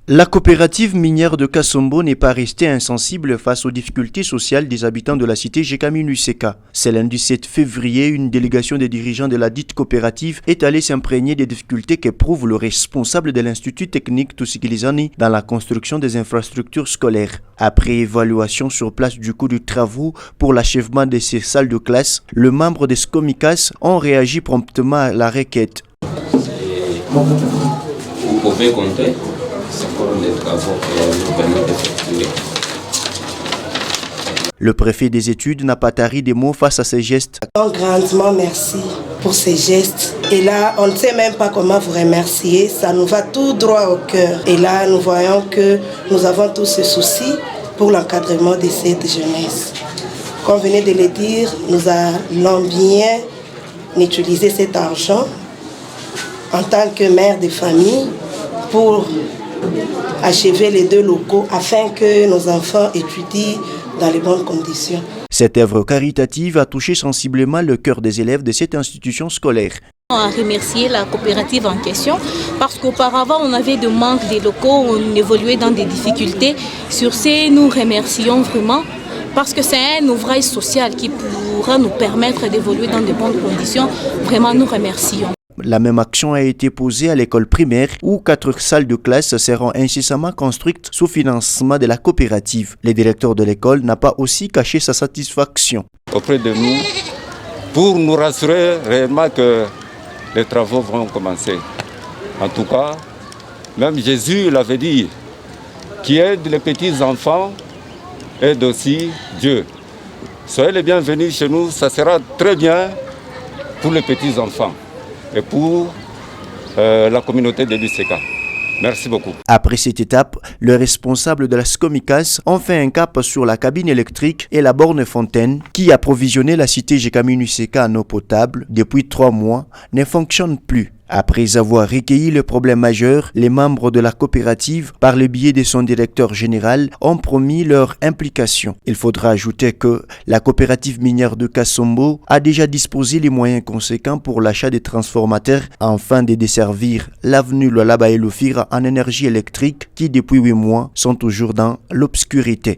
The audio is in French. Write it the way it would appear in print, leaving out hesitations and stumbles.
La coopérative minière de Kasombo n'est pas restée insensible face aux difficultés sociales des habitants de la cité Jekaminuseka. C'est lundi 7 février, une délégation des dirigeants de la dite coopérative est allée s'imprégner des difficultés qu'éprouve le responsable de l'Institut technique Tusikilizani dans la construction des infrastructures scolaires. Après évaluation sur place du coût du travaux pour l'achèvement de ces salles de classe, le membre des SCOMICAS ont réagi promptement à la requête. Vous pouvez compter sur les travaux que nous permettent d'effectuer. Le préfet des études n'a pas tari des mots face à ces gestes. Grandement merci pour ces gestes. Et là, on ne sait même pas comment vous remercier. Ça nous va tout droit au cœur. Et là, nous voyons que nous avons tous ce souci pour l'encadrement de cette jeunesse. Comme venez de le dire, nous allons bien utiliser cet argent en tant que mère de famille pour achever les 2 locaux afin que nos enfants étudient dans les bonnes conditions. Cette œuvre caritative a touché sensiblement le cœur des élèves de cette institution scolaire. On a remercié la coopérative en question parce qu'auparavant on avait de manque des locaux, on évoluait dans des difficultés. Sur ce, nous remercions vraiment parce que c'est un ouvrage social qui pourra nous permettre d'évoluer dans de bonnes conditions. Vraiment, nous remercions. La même action a été posée à l'école primaire où 4 salles de classe seront incessamment construites sous financement de la coopérative. Le directeur de l'école n'a pas aussi caché sa satisfaction. Auprès de nous, pour nous rassurer réellement que les travaux vont commencer. En tout cas, même Jésus l'avait dit, qui aide les petits enfants, aide aussi Dieu. Soyez les bienvenus chez nous, ça sera très bien pour les petits enfants et pour la communauté de l'UCK. Merci beaucoup. Après cette étape, les responsables de la SCOMICAS ont fait un cap sur la cabine électrique et la borne fontaine qui approvisionnait la cité Jekaminuseka en eau potable depuis 3 mois ne fonctionne plus. Après avoir recueilli le problème majeur, les membres de la coopérative, par le biais de son directeur général, ont promis leur implication. Il faudra ajouter que la coopérative minière de Kasombo a déjà disposé les moyens conséquents pour l'achat des transformateurs afin de desservir l'avenue Lualaba et Lufira en énergie électrique qui depuis 8 mois sont toujours dans l'obscurité.